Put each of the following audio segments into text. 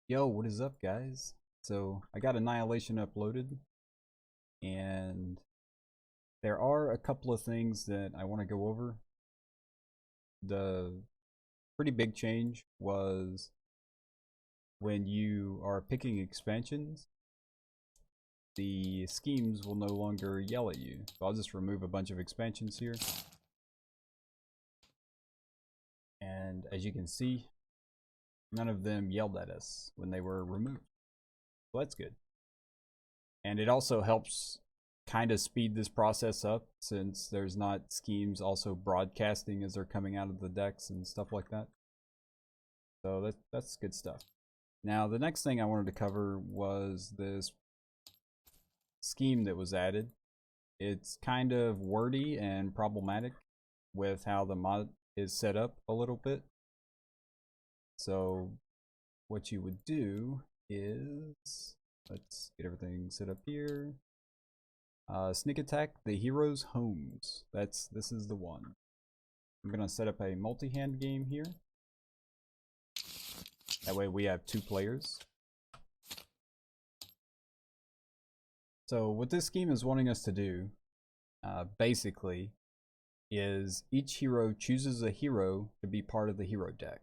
Yo, what is up, guys? So, I got Annihilation uploaded, and there are a couple of things that I want to go over. The pretty big change was when you are picking expansions, the schemes will no longer yell at you. So, I'll just remove a bunch of expansions here. And as you can see, none of them yelled at us when they were removed. So, that's good. And it also helps kind of speed this process up since there's not schemes also broadcasting as they're coming out of the decks and stuff like that. So that's good stuff. Now the next thing I wanted to cover was this scheme that was added. It's kind of wordy and problematic with how the mod is set up a little bit. So what you would do is, let's get everything set up here. Sneak attack the heroes' homes. This is the one. I'm gonna set up a multi-hand game here. That way we have 2 players. So what this scheme is wanting us to do, basically, is each hero chooses a hero to be part of the hero deck.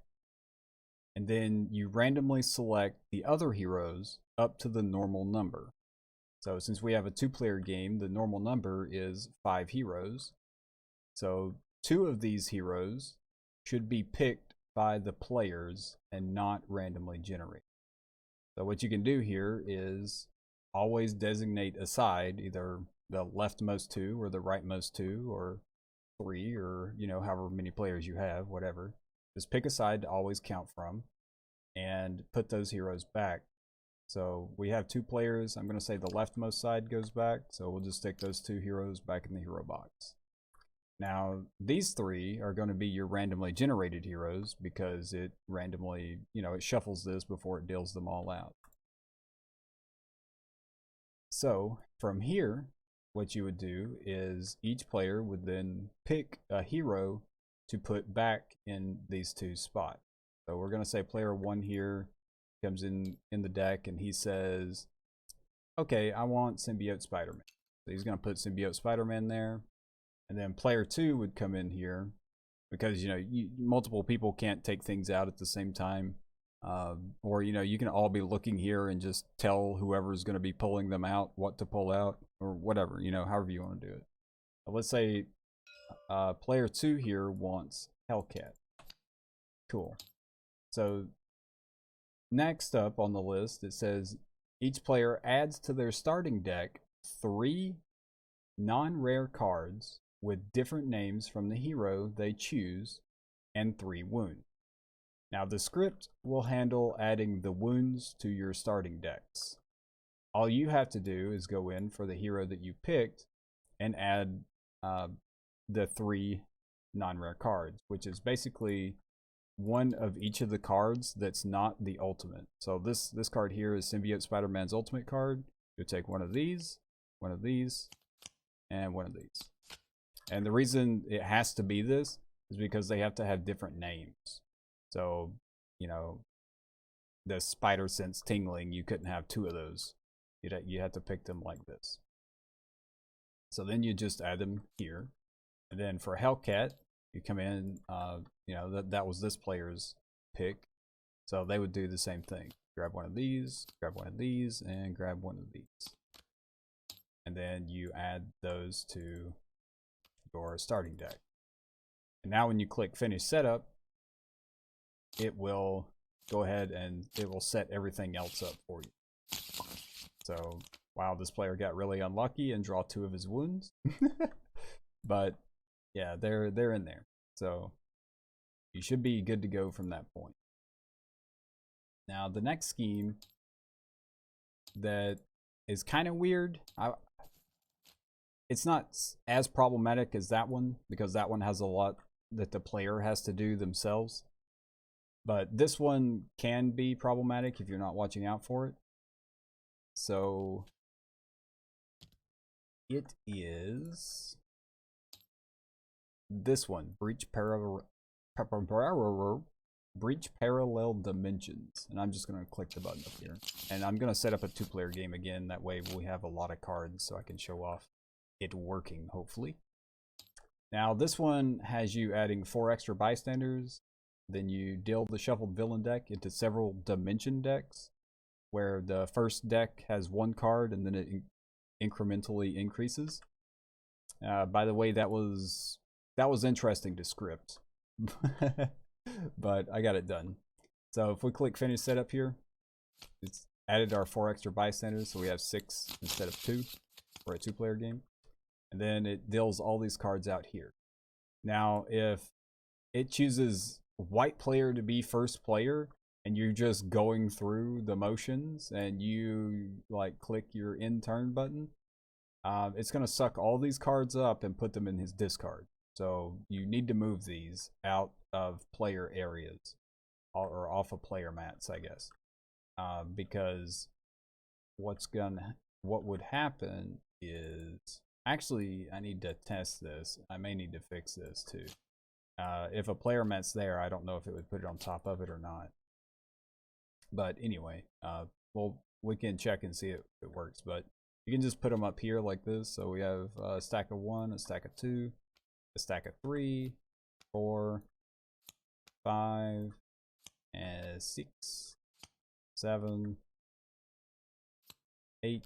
And then you randomly select the other heroes up to the normal number. So since we have a 2-player game, the normal number is 5 heroes. So 2 of these heroes should be picked by the players and not randomly generated. So what you can do here is always designate a side, either the leftmost 2 or the rightmost 2 or 3, or however many players you have, whatever. Just pick a side to always count from and put those heroes back. So we have 2 players. I'm going to say the leftmost side goes back. So we'll just stick those 2 heroes back in the hero box. Now, these 3 are going to be your randomly generated heroes because it randomly, it shuffles this before it deals them all out. So from here, what you would do is each player would then pick a hero to put back in these 2 spots. So we're going to say player 1 here comes in the deck and he says, okay, I want Symbiote Spider-Man. So he's going to put Symbiote Spider-Man there. And then player 2 would come in here because, multiple people can't take things out at the same time. Or, you can all be looking here and just tell whoever's going to be pulling them out what to pull out or whatever, however you want to do it. But let's say player 2 here wants Hellcat. Cool. So next up on the list, it says each player adds to their starting deck 3 non-rare cards with different names from the hero they choose and 3 wounds. Now the script will handle adding the wounds to your starting decks. All you have to do is go in for the hero that you picked and add the 3 non-rare cards, which is basically one of each of the cards that's not the ultimate. So this card here is Symbiote Spider-Man's ultimate card. You'll take one of these, and one of these. And the reason it has to be this is because they have to have different names. So, the Spider Sense Tingling, you couldn't have 2 of those. You had to pick them like this. So then you just add them here. And then for Hellcat, you come in, that was this player's pick. So they would do the same thing. Grab one of these, grab one of these, and grab one of these. And then you add those to your starting deck. And now when you click Finish Setup, it will go ahead and it will set everything else up for you. So, wow, this player got really unlucky and draw 2 of his wounds. But yeah, they're in there. So you should be good to go from that point. Now the next scheme that is kind of weird. It's not as problematic as that one because that one has a lot that the player has to do themselves. But this one can be problematic if you're not watching out for it. So it is this one, Breach breach parallel dimensions. And I'm just going to click the button up here. And I'm going to set up a 2-player game again. That way we have a lot of cards so I can show off it working, hopefully. Now this one has you adding 4 extra bystanders. Then you deal the shuffled villain deck into several dimension decks, where the first deck has 1 card and then it incrementally increases. By the way, that was interesting to script, but I got it done. So if we click finish setup here, it's added our 4 extra bystanders, so we have 6 instead of 2 for a 2-player game. And then it deals all these cards out here. Now, if it chooses white player to be first player, and you're just going through the motions, and you like click your end turn button, it's going to suck all these cards up and put them in his discard. So you need to move these out of player areas, or off of player mats, I guess, because what would happen is, actually, I need to test this. I may need to fix this too. If a player mat's there, I don't know if it would put it on top of it or not. But anyway, well, we can check and see if it works. But you can just put them up here like this. So we have a stack of 1, a stack of 2, a stack of 3, 4, 5, and 6, 7, 8,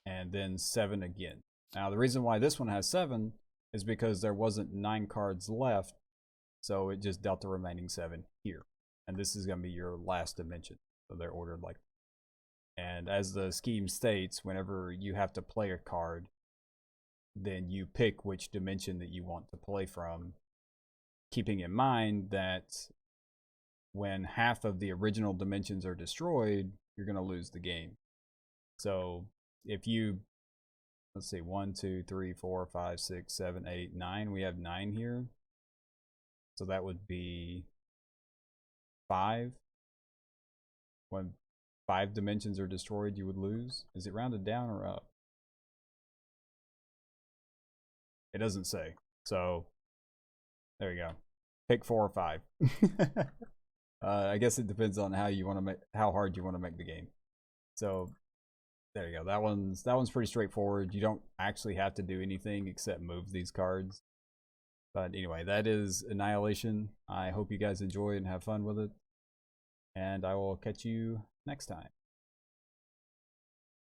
and then 7 again. Now the reason why this one has 7 is because there wasn't 9 cards left, so it just dealt the remaining 7 here. And this is going to be your last dimension. So they're ordered like that. And as the scheme states, whenever you have to play a card, then you pick which dimension that you want to play from, keeping in mind that when half of the original dimensions are destroyed, you're going to lose the game. So if you, let's see, 1, 2, 3, 4, 5, 6, 7, 8, 9. We have 9 here. So that would be 5. When 5 dimensions are destroyed, you would lose. Is it rounded down or up? It doesn't say. So there you go. Pick 4 or 5. I guess it depends on how you want to make, how hard you want to make the game. So there you go. That one's pretty straightforward. You don't actually have to do anything except move these cards. But anyway, that is Annihilation. I hope you guys enjoy and have fun with it. And I will catch you next time.